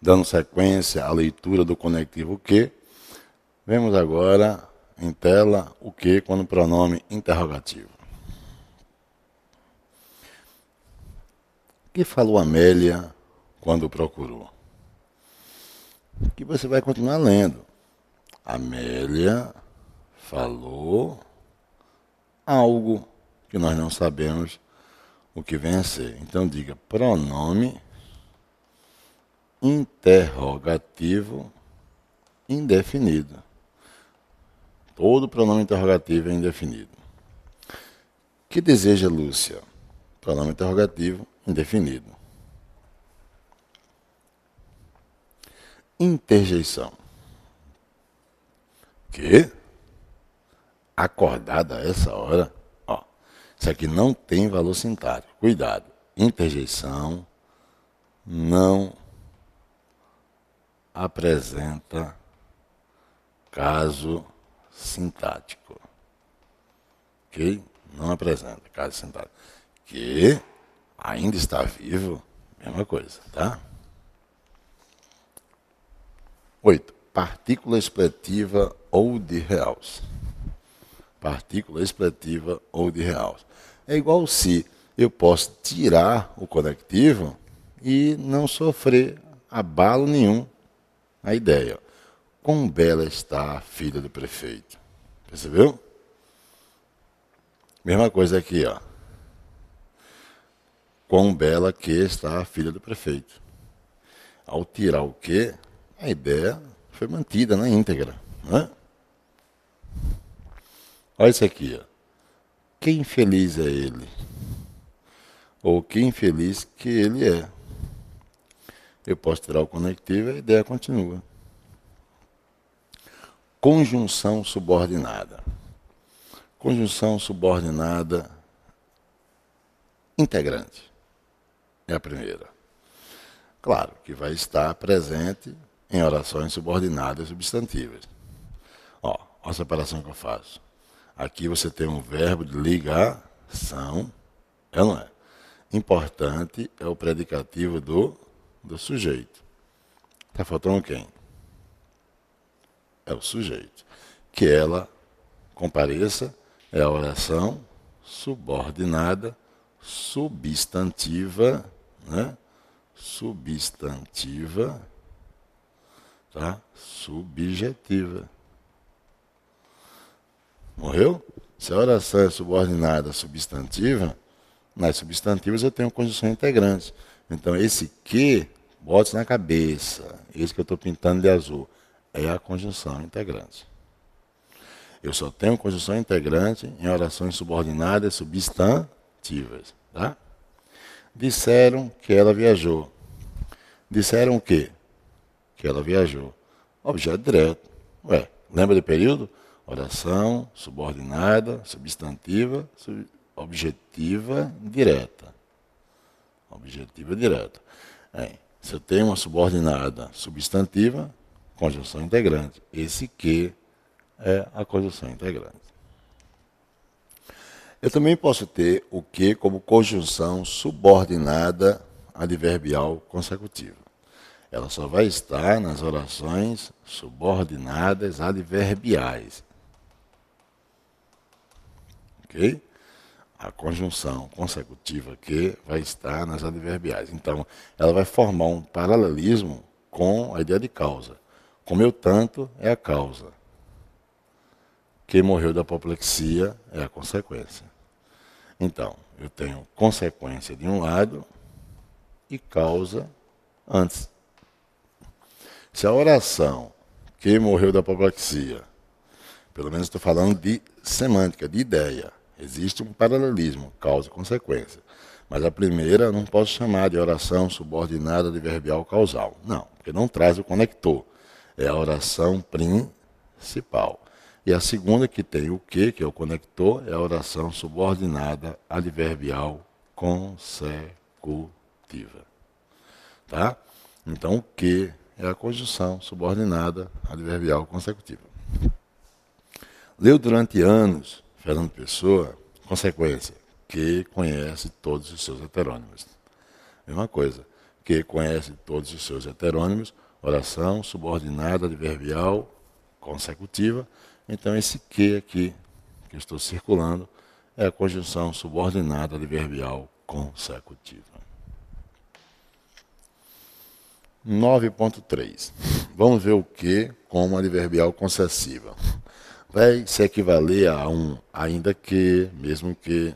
Dando sequência à leitura do conectivo que, vemos agora em tela o que quando pronome interrogativo. O que falou Amélia quando o procurou? Que você vai continuar lendo. Amélia falou algo que nós não sabemos o que vem a ser. Então diga pronome interrogativo indefinido. Todo pronome interrogativo é indefinido. Que deseja Lúcia? Pronome interrogativo indefinido. Interjeição. Que? Acordada a essa hora? Ó, isso aqui não tem valor sintático. Cuidado. Interjeição não apresenta caso sintático. Ok? Não apresenta caso sintático. Que ainda está vivo, mesma coisa, tá? 8. Partícula expletiva ou de realce. Partícula expletiva ou de realce. É igual se eu posso tirar o conectivo e não sofrer abalo nenhum. A ideia. Quão bela está a filha do prefeito. Percebeu? Mesma coisa aqui, ó. Quão bela que está a filha do prefeito. Ao tirar o que, a ideia foi mantida na íntegra. Né? Olha isso aqui. Ó. Que infeliz é ele. Ou que infeliz que ele é. Eu posso tirar o conectivo e a ideia continua. Conjunção subordinada. Conjunção subordinada integrante. É a primeira. Claro que vai estar presente em orações subordinadas substantivas. Ó a separação que eu faço. Aqui você tem um verbo de ligação, é ou não é? Importante é o predicativo do sujeito. Está faltando quem? É o sujeito. Que ela compareça é a oração subordinada, substantiva, né? Substantiva, tá? Subjetiva. Morreu? Se a oração é subordinada substantiva, nas substantivas eu tenho conjunção integrante. Então esse que, bote na cabeça, esse que eu estou pintando de azul, é a conjunção integrante. Eu só tenho conjunção integrante em orações subordinadas substantivas. Tá? Disseram que ela viajou. Disseram o quê? Que ela viajou. Objeto direto. Ué, lembra do período? Oração subordinada, substantiva, objetiva direta. Objetiva direta. Se eu tenho uma subordinada substantiva, conjunção integrante. Esse que é a conjunção integrante. Eu também posso ter o que como conjunção subordinada adverbial consecutiva. Ela só vai estar nas orações subordinadas adverbiais. Ok? A conjunção consecutiva que vai estar nas adverbiais. Então, ela vai formar um paralelismo com a ideia de causa. Comeu tanto é a causa. Quem morreu da apoplexia é a consequência. Então, eu tenho consequência de um lado e causa antes. Se a oração quem morreu da apoplexia, pelo menos estou falando de semântica, de ideia, existe um paralelismo, causa e consequência. Mas a primeira eu não posso chamar de oração subordinada adverbial causal. Não, porque não traz o conector. É a oração principal. E a segunda, que tem o que é o conector, é a oração subordinada adverbial consecutiva. Tá? Então, o que é a conjunção subordinada adverbial consecutiva. Leu durante anos Fernando Pessoa, consequência, que conhece todos os seus heterônimos. Mesma coisa. que conhece todos os seus heterônimos, oração subordinada adverbial consecutiva. Então esse que aqui, que eu estou circulando, é a conjunção subordinada adverbial consecutiva. 9.3. Vamos ver o que como adverbial concessiva. Vai se equivaler a um ainda que, mesmo que,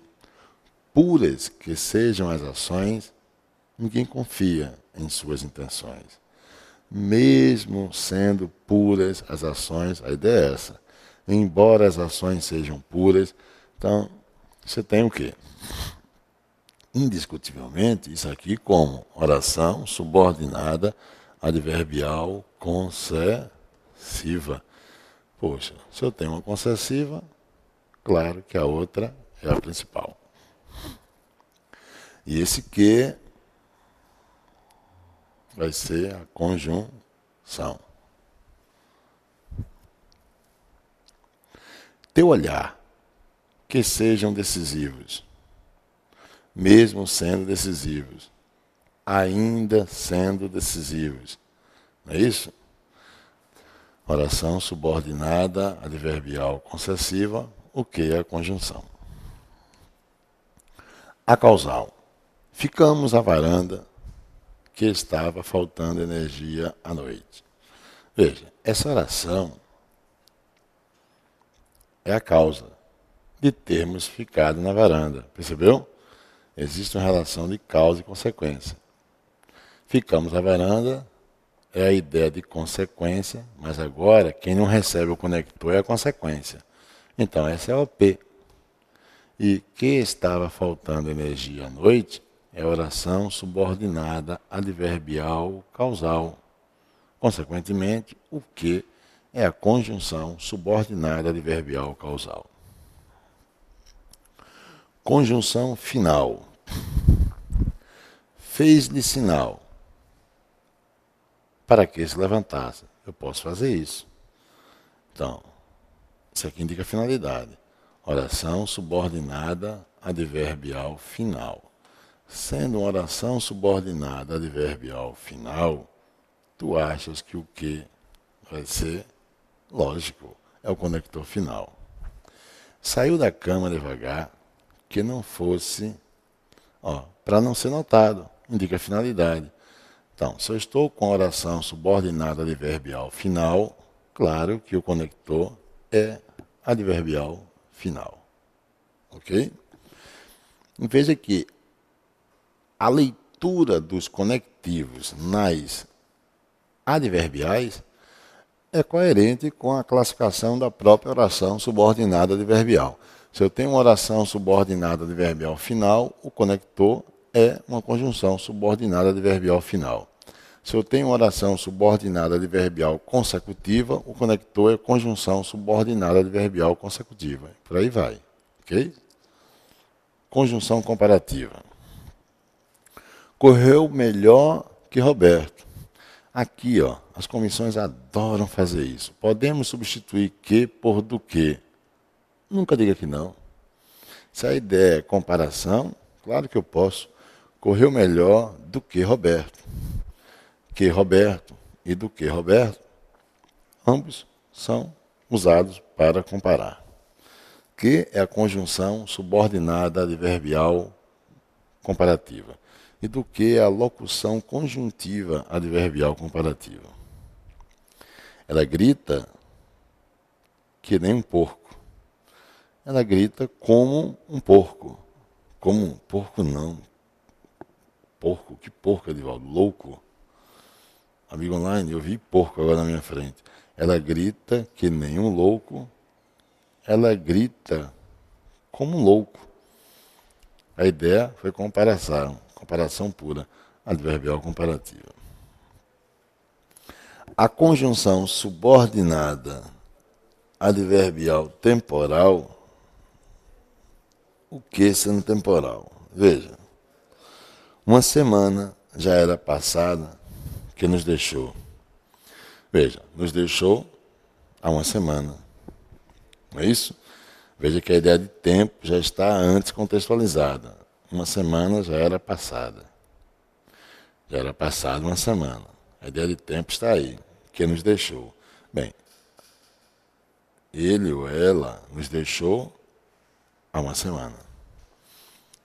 puras que sejam as ações, ninguém confia em suas intenções. Mesmo sendo puras as ações, a ideia é essa. Embora as ações sejam puras, então você tem o quê? Indiscutivelmente, isso aqui como oração subordinada adverbial concessiva. Poxa, se eu tenho uma concessiva, claro que a outra é a principal. E esse que vai ser a conjunção. Teu olhar, que sejam decisivos, mesmo sendo decisivos, ainda sendo decisivos. Não é isso? Oração subordinada adverbial concessiva, o que é a conjunção. A causal. Ficamos à varanda que estava faltando energia à noite. Veja, essa oração é a causa de termos ficado na varanda. Percebeu? Existe uma relação de causa e consequência. Ficamos à varanda é a ideia de consequência, mas agora quem não recebe o conector é a consequência. Então essa é a OP. E que estava faltando energia à noite é oração subordinada adverbial causal. Consequentemente, o que é a conjunção subordinada adverbial causal. Conjunção final. Fez-lhe sinal para que se levantasse. Eu posso fazer isso. Então, isso aqui indica finalidade. Oração subordinada adverbial final. Sendo uma oração subordinada adverbial final, tu achas que o que vai ser lógico, é o conector final. Saiu da cama devagar, que não fosse, para não ser notado, indica finalidade. Então, se eu estou com a oração subordinada adverbial final, claro que o conector é adverbial final. Ok? Veja que a leitura dos conectivos nas adverbiais é coerente com a classificação da própria oração subordinada adverbial. Se eu tenho uma oração subordinada adverbial final, o conector é uma conjunção subordinada adverbial final. Se eu tenho uma oração subordinada adverbial consecutiva, o conector é conjunção subordinada adverbial consecutiva. Por aí vai. Ok? Conjunção comparativa. Correu melhor que Roberto. Aqui, as comissões adoram fazer isso. Podemos substituir que por do que? Nunca diga que não. Se a ideia é comparação, claro que eu posso. Correu melhor do que Roberto. Que Roberto e do que Roberto, ambos são usados para comparar. Que é a conjunção subordinada adverbial comparativa. E do que é a locução conjuntiva adverbial comparativa. Ela grita que nem um porco. Ela grita como um porco. Como um porco não. Porco? Que porco, Edivaldo? Louco. Amigo online, eu vi porco agora na minha frente. Ela grita que nem um louco. Ela grita como um louco. A ideia foi comparação pura, adverbial comparativa. A conjunção subordinada adverbial temporal, o que sendo temporal? Veja, uma semana já era passada que nos deixou. Veja, nos deixou há uma semana. Não é isso? Veja que a ideia de tempo já está antes contextualizada. Uma semana já era passada. Já era passada uma semana. A ideia de tempo está aí. Que nos deixou. Bem, ele ou ela nos deixou há uma semana.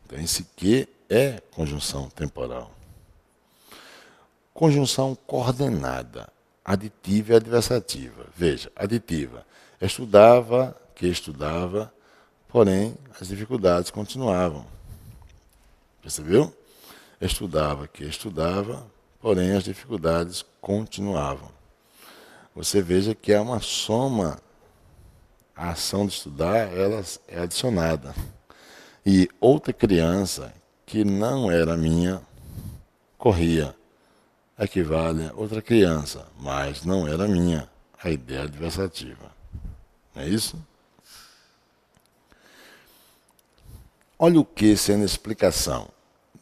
Então, esse que é conjunção temporal. Conjunção coordenada, aditiva e adversativa. Veja, aditiva. Estudava, que estudava, porém as dificuldades continuavam. Percebeu? Estudava, que estudava, porém as dificuldades continuavam. Você veja que é uma soma, a ação de estudar, ela é adicionada. E outra criança, que não era minha, corria. Equivale a outra criança, mas não era minha, a ideia adversativa. Não é isso? Olha o que sendo explicação.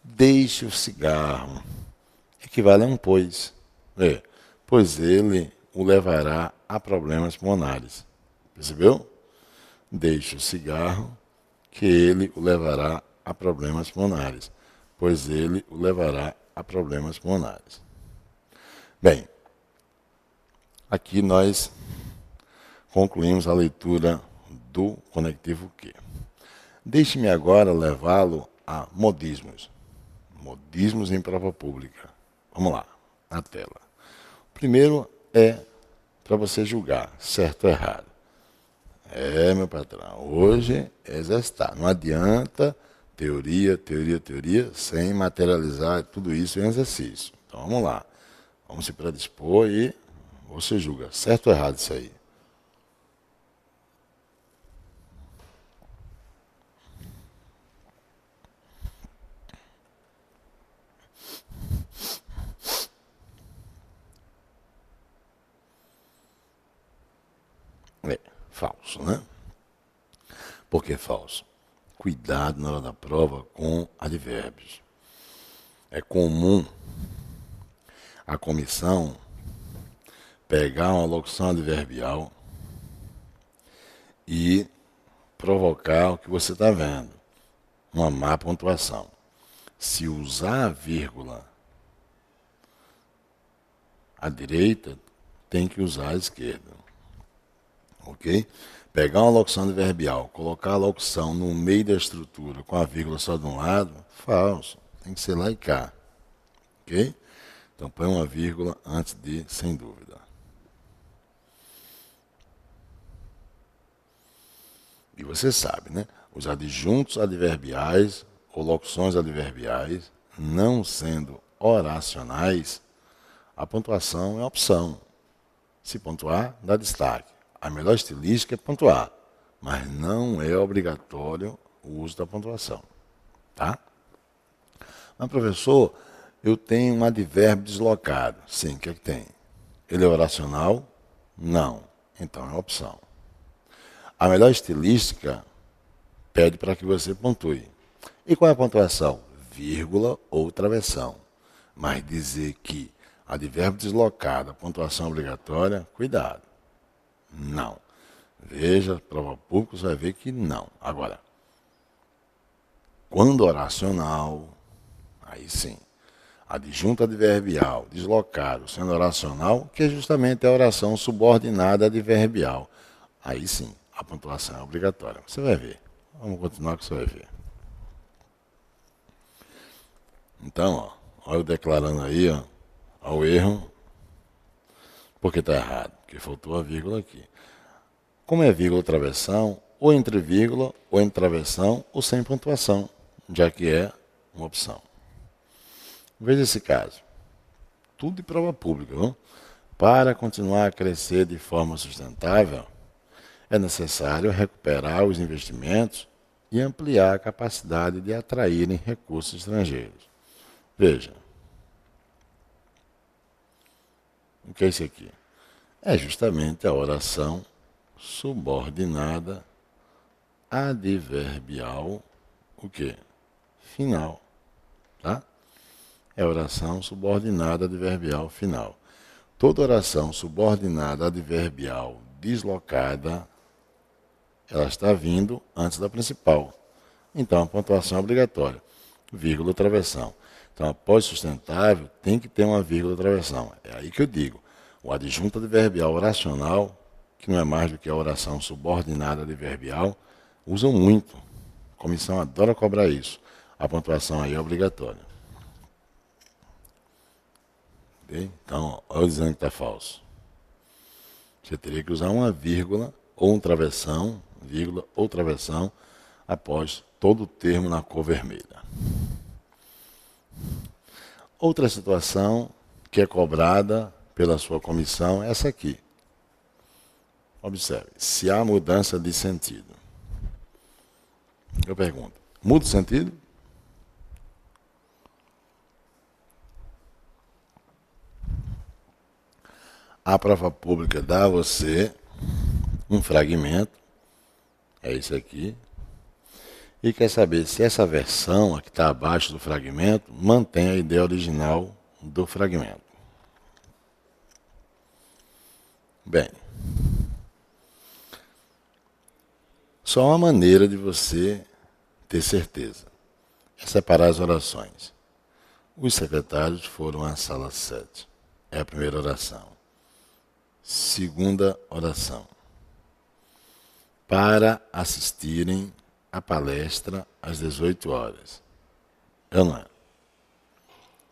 Deixe o cigarro. Equivale a um pois. Pois ele o levará a problemas pulmonares. Percebeu? Deixe o cigarro, que ele o levará a problemas pulmonares. Pois ele o levará a problemas pulmonares. Bem, aqui nós concluímos a leitura do conectivo Q. Deixe-me agora levá-lo a modismos. Modismos em prova pública. Vamos lá, na tela. O primeiro é para você julgar, certo ou errado. Meu patrão, hoje é exercitar. Não adianta teoria, sem materializar tudo isso em exercício. Então vamos lá. Vamos se predispor e você julga, certo ou errado isso aí? Falso, né? Por que falso? Cuidado na hora da prova com advérbios. É comum a comissão pegar uma locução adverbial e provocar o que você está vendo, uma má pontuação. Se usar a vírgula à direita, tem que usar à esquerda. Ok? Pegar uma locução adverbial, colocar a locução no meio da estrutura com a vírgula só de um lado, falso. Tem que ser lá e cá. Ok? Então põe uma vírgula antes de, sem dúvida. E você sabe, né? Os adjuntos adverbiais ou locuções adverbiais, não sendo oracionais, a pontuação é opção. Se pontuar, dá destaque. A melhor estilística é pontuar, mas não é obrigatório o uso da pontuação. Tá? Mas, professor, eu tenho um advérbio deslocado. Sim, o que é que tem? Ele é oracional? Não. Então é opção. A melhor estilística pede para que você pontue. E qual é a pontuação? Vírgula ou travessão. Mas dizer que advérbio deslocado, a pontuação obrigatória, cuidado. Não. Veja, prova pública, você vai ver que não. Agora, quando oracional, aí sim. Adjunto adverbial, deslocado, sendo oracional, que é justamente a oração subordinada adverbial. Aí sim, a pontuação é obrigatória. Você vai ver. Vamos continuar que você vai ver. Então, olha eu declarando aí, ao erro, porque está errado, porque faltou a vírgula aqui. Como é vírgula ou travessão, ou entre vírgula, ou entre travessão, ou sem pontuação, já que é uma opção. Veja esse caso. Tudo de prova pública. Viu? Para continuar a crescer de forma sustentável, é necessário recuperar os investimentos e ampliar a capacidade de atraírem recursos estrangeiros. Veja. O que é isso aqui? É justamente a oração subordinada adverbial, o quê? Final. Tá? É oração subordinada adverbial final. Toda oração subordinada adverbial deslocada, ela está vindo antes da principal. Então, a pontuação é obrigatória. Vírgula, travessão. Então, após sustentável, tem que ter uma vírgula de travessão. É aí que eu digo. O adjunto adverbial oracional, que não é mais do que a oração subordinada adverbial, usam muito. A comissão adora cobrar isso. A pontuação aí é obrigatória. Okay? Então, olha eu dizendo que está falso. Você teria que usar uma vírgula ou um travessão, vírgula ou travessão, após todo o termo na cor vermelha. Outra situação que é cobrada pela sua comissão é essa aqui. Observe, se há mudança de sentido. Eu pergunto, muda o sentido? A prova pública dá a você um fragmento, é esse aqui, e quer saber se essa versão, a que está abaixo do fragmento, mantém a ideia original do fragmento. Bem, só uma maneira de você ter certeza é separar as orações. Os secretários foram à sala 7. É a primeira oração. Segunda oração. Para assistirem à palestra às 18 horas. É ou não é?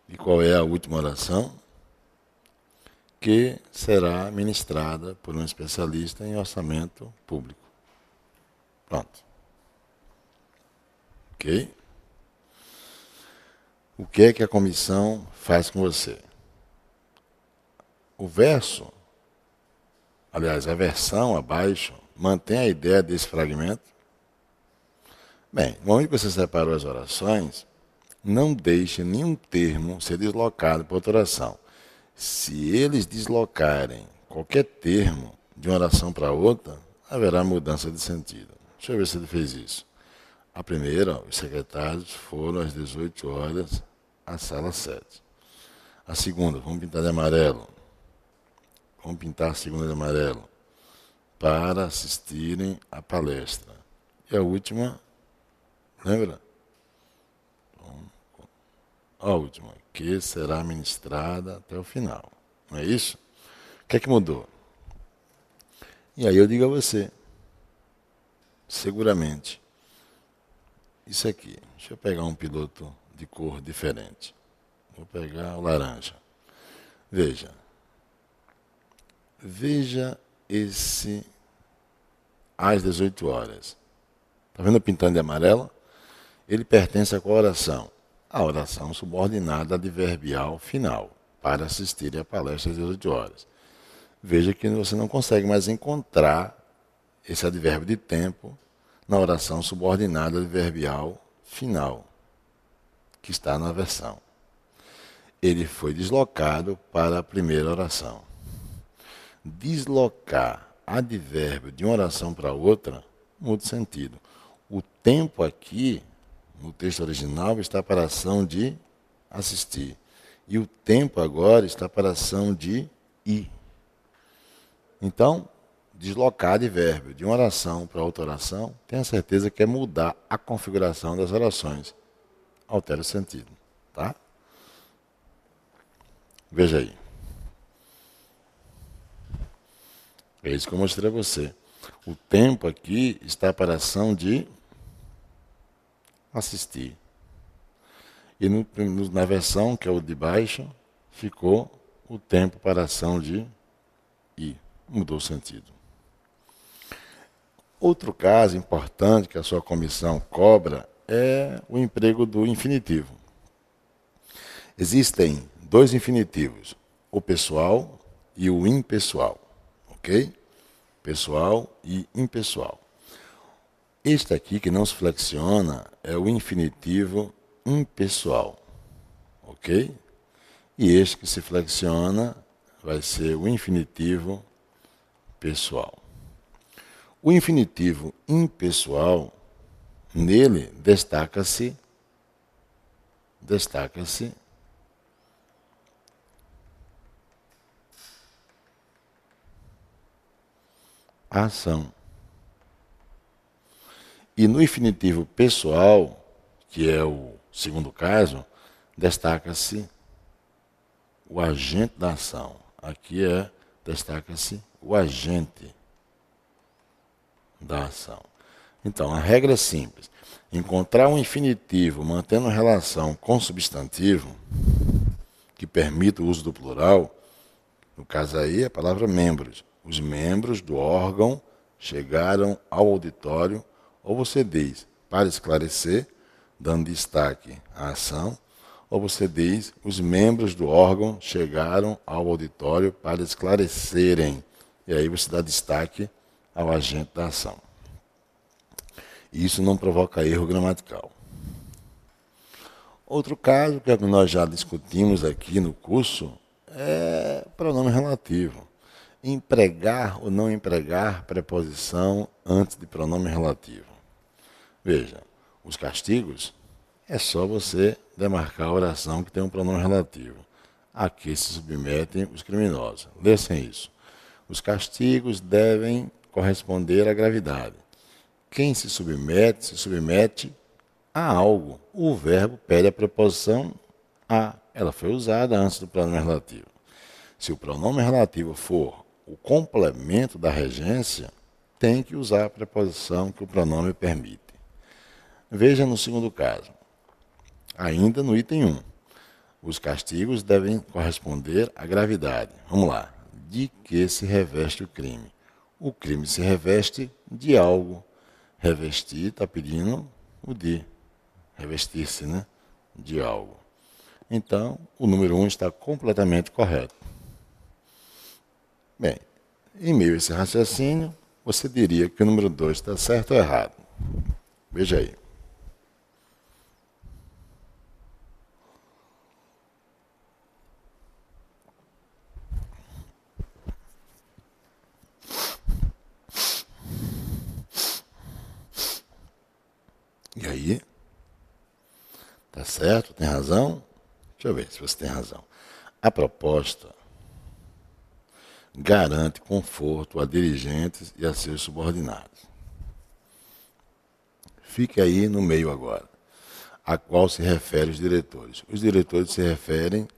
E qual é a última oração? Que será ministrada por um especialista em orçamento público. Pronto. Ok? O que é que a comissão faz com você? O verso, aliás, a versão abaixo, mantém a ideia desse fragmento? Bem, no momento que você separou as orações, não deixe nenhum termo ser deslocado para outra oração. Se eles deslocarem qualquer termo de uma oração para outra, haverá mudança de sentido. Deixa eu ver se ele fez isso. A primeira, os secretários foram às 18 horas à sala 7. A segunda, vamos pintar de amarelo. Vamos pintar a segunda de amarelo. Para assistirem à palestra. E a última, lembra? A última, que será ministrada até o final. Não é isso? O que é que mudou? E aí eu digo a você, seguramente, isso aqui, deixa eu pegar um piloto de cor diferente. Vou pegar o laranja. Veja esse às 18 horas. Está vendo pintando de amarelo? Ele pertence a qual oração? A oração subordinada adverbial final, para assistir à palestra às 18 horas. Veja que você não consegue mais encontrar esse advérbio de tempo na oração subordinada adverbial final, que está na versão. Ele foi deslocado para a primeira oração. Deslocar advérbio de uma oração para outra muda o sentido. O tempo aqui, no texto original, está para a ação de assistir. E o tempo agora está para a ação de ir. Então, deslocar advérbio de uma oração para outra oração, tenha certeza que é mudar a configuração das orações. Altera o sentido. Tá? Veja aí. É isso que eu mostrei a você. O tempo aqui está para a ação de assistir. E na versão, que é o de baixo, ficou o tempo para a ação de ir. Mudou o sentido. Outro caso importante que a sua comissão cobra é o emprego do infinitivo. Existem dois infinitivos, o pessoal e o impessoal. Ok? Pessoal e impessoal. Este aqui que não se flexiona é o infinitivo impessoal. Ok? E este que se flexiona vai ser o infinitivo pessoal. O infinitivo impessoal, nele destaca-se a ação. E no infinitivo pessoal, que é o segundo caso, destaca-se o agente da ação. Aqui destaca-se o agente da ação. Então, a regra é simples. Encontrar um infinitivo mantendo relação com o substantivo, que permita o uso do plural, no caso aí, a palavra membros. Os membros do órgão chegaram ao auditório, ou você diz, para esclarecer, dando destaque à ação, ou você diz, os membros do órgão chegaram ao auditório para esclarecerem. E aí você dá destaque ao agente da ação. Isso não provoca erro gramatical. Outro caso que nós já discutimos aqui no curso é pronome relativo. Empregar ou não empregar preposição antes de pronome relativo. Veja, os castigos é só você demarcar a oração que tem um pronome relativo. A que se submetem os criminosos. Lessem isso. Os castigos devem corresponder à gravidade. Quem se submete a algo. O verbo pede a preposição a. Ela foi usada antes do pronome relativo. Se o pronome relativo for o complemento da regência, tem que usar a preposição que o pronome permite. Veja no segundo caso. Ainda no item 1. Os castigos devem corresponder à gravidade. Vamos lá. De que se reveste o crime? O crime se reveste de algo. Revestir está pedindo o de. Revestir-se, né? De algo. Então, o número 1 está completamente correto. Bem, em meio a esse raciocínio, você diria que o número 2 está certo ou errado? Veja aí. E aí? Tá certo? Tem razão? Deixa eu ver se você tem razão. A proposta garante conforto a dirigentes e a seus subordinados. Fique aí no meio agora. A qual se refere os diretores? Os diretores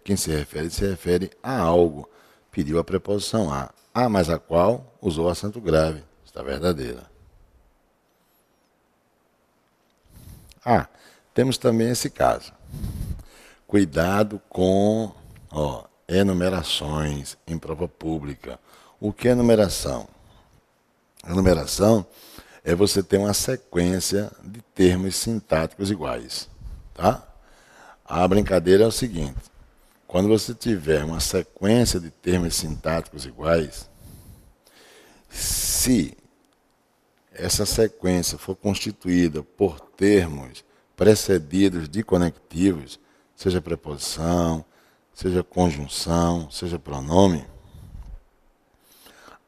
quem se refere a algo. Pediu a preposição a. A mais a qual usou acento grave. Está verdadeira. Temos também esse caso. Cuidado com enumerações em prova pública. O que é enumeração? Enumeração é você ter uma sequência de termos sintáticos iguais. Tá? A brincadeira é o seguinte. Quando você tiver uma sequência de termos sintáticos iguais, se essa sequência for constituída por termos precedidos de conectivos, seja preposição, seja conjunção, seja pronome,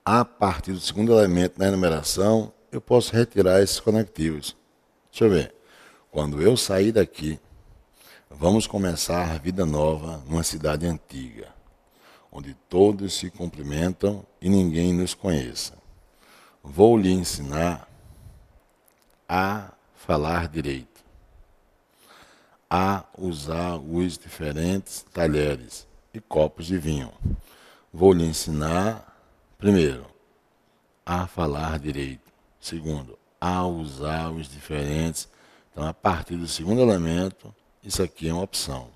a partir do segundo elemento na enumeração, eu posso retirar esses conectivos. Deixa eu ver. Quando eu sair daqui, vamos começar a vida nova numa cidade antiga, onde todos se cumprimentam e ninguém nos conheça. Vou lhe ensinar a falar direito, a usar os diferentes talheres e copos de vinho. Vou lhe ensinar, primeiro, a falar direito. Segundo, a usar os diferentes. Então, a partir do segundo elemento, isso aqui é uma opção.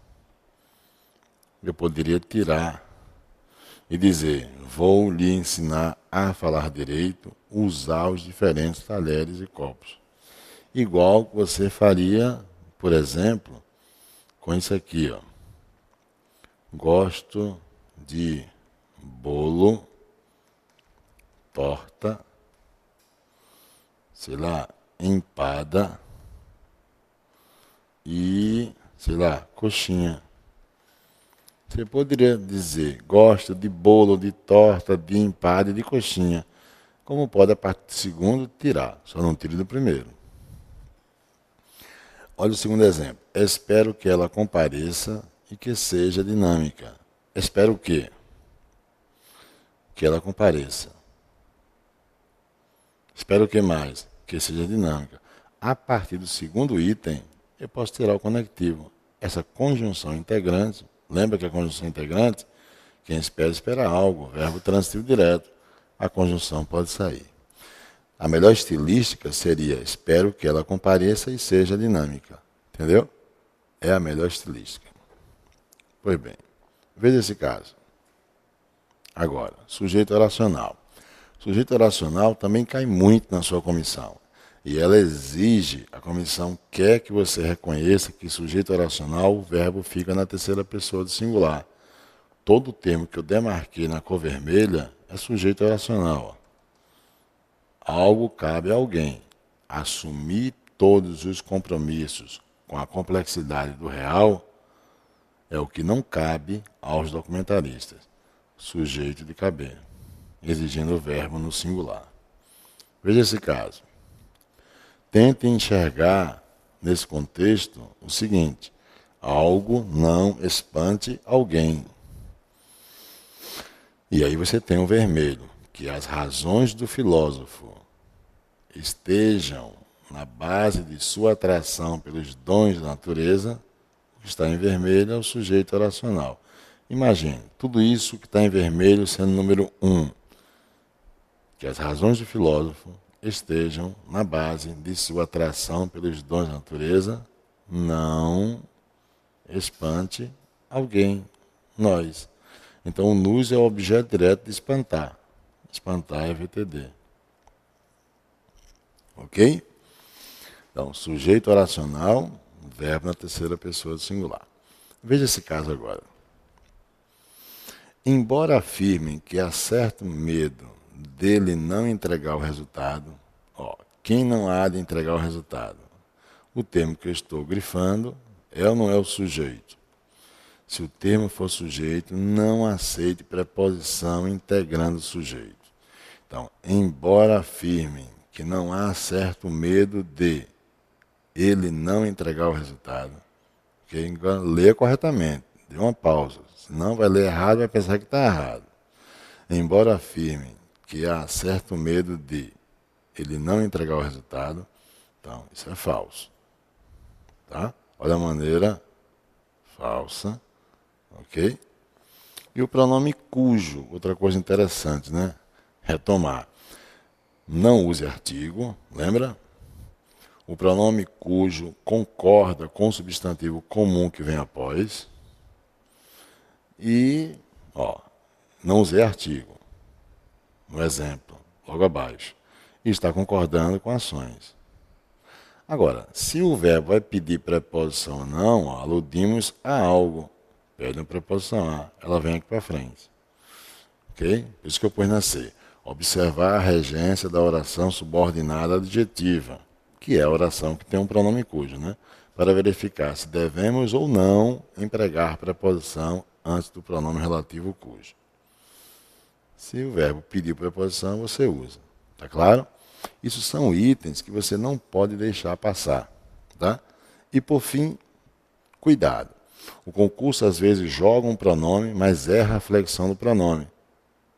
Eu poderia tirar e dizer, vou lhe ensinar a falar direito, usar os diferentes talheres e copos. Igual que você faria, por exemplo, com isso aqui, ó. Gosto de bolo, torta, sei lá, empada e, sei lá, coxinha. Você poderia dizer, gosto de bolo, de torta, de empada e de coxinha. Como pode, a partir do segundo, tirar. Só não tire do primeiro. Olha o segundo exemplo. Espero que ela compareça e que seja dinâmica. Espero o quê? Que ela compareça. Espero o que mais? Que seja dinâmica. A partir do segundo item, eu posso tirar o conectivo. essa conjunção integrante, lembra que a conjunção integrante, quem espera algo, verbo transitivo direto, a conjunção pode sair. A melhor estilística seria, espero que ela compareça e seja dinâmica. Entendeu? É a melhor estilística. Pois bem, veja esse caso. Agora, sujeito oracional. Sujeito oracional também cai muito na sua comissão. E ela exige, a comissão quer que você reconheça que sujeito oracional, o verbo fica na terceira pessoa do singular. Todo termo que eu demarquei na cor vermelha é sujeito oracional. Algo cabe a alguém. Assumir todos os compromissos com a complexidade do real é o que não cabe aos documentaristas. Sujeito de caber, exigindo o verbo no singular. Veja esse caso. Tente enxergar, nesse contexto, o seguinte: algo não espante alguém. E aí você tem o vermelho, que as razões do filósofo estejam na base de sua atração pelos dons da natureza. O que está em vermelho é o sujeito oracional. Imagine, tudo isso que está em vermelho sendo número 1, que as razões do filósofo estejam na base de sua atração pelos dons da natureza, não espante alguém, nós. Então, o nous é o objeto direto de espantar. Espantar é VTD. Ok? Então, sujeito oracional, verbo na terceira pessoa do singular. Veja esse caso agora. Embora afirmem que há certo medo dele não entregar o resultado, quem não há de entregar o resultado? O termo que eu estou grifando é ou não é o sujeito? Se o termo for sujeito, não aceite preposição integrando o sujeito. Então, embora afirmem que não há certo medo de ele não entregar o resultado, okay? Leia corretamente, dê uma pausa, senão vai ler errado e vai pensar que está errado. Embora afirmem que há certo medo de ele não entregar o resultado, então isso é falso. Tá? Olha a maneira falsa. Ok? E o pronome cujo, outra coisa interessante, né? Retomar. Não use artigo, lembra? O pronome cujo concorda com o substantivo comum que vem após. E, não usei artigo, no exemplo, logo abaixo. E está concordando com ações. Agora, se o verbo vai pedir preposição ou não, aludimos a algo. Pede uma preposição A, ela vem aqui para frente. Ok? Por isso que eu pus na C. Observar a regência da oração subordinada adjetiva, que é a oração que tem um pronome cujo, né? Para verificar se devemos ou não empregar preposição antes do pronome relativo cujo. Se o verbo pedir preposição, você usa. Tá claro? Isso são itens que você não pode deixar passar. Tá? E por fim, cuidado. O concurso às vezes joga um pronome, mas erra a flexão do pronome.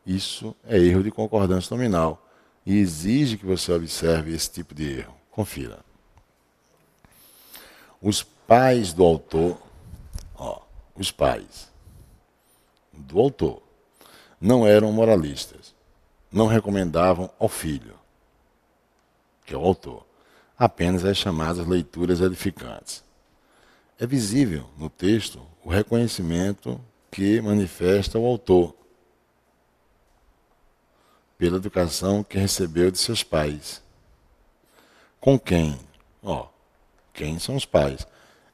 Isso é erro de concordância nominal e exige que você observe esse tipo de erro. Confira. Os pais do autor, os pais do autor não eram moralistas, não recomendavam ao filho, que é o autor, apenas as chamadas leituras edificantes. É visível no texto o reconhecimento que manifesta o autor pela educação que recebeu de seus pais. Com quem? Quem são os pais?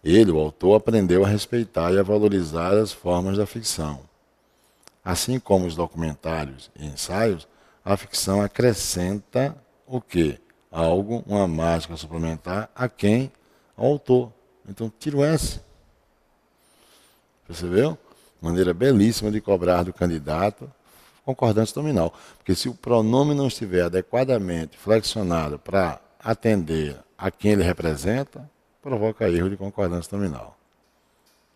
Ele, o autor, aprendeu a respeitar e a valorizar as formas da ficção. Assim como os documentários e ensaios, a ficção acrescenta o quê? Algo, uma mágica suplementar a quem? Ao autor. Então, tira o S. Percebeu? Maneira belíssima de cobrar do candidato concordância nominal. Porque se o pronome não estiver adequadamente flexionado para atender a quem ele representa, provoca erro de concordância nominal.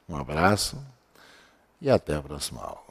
Um abraço e até a próxima aula.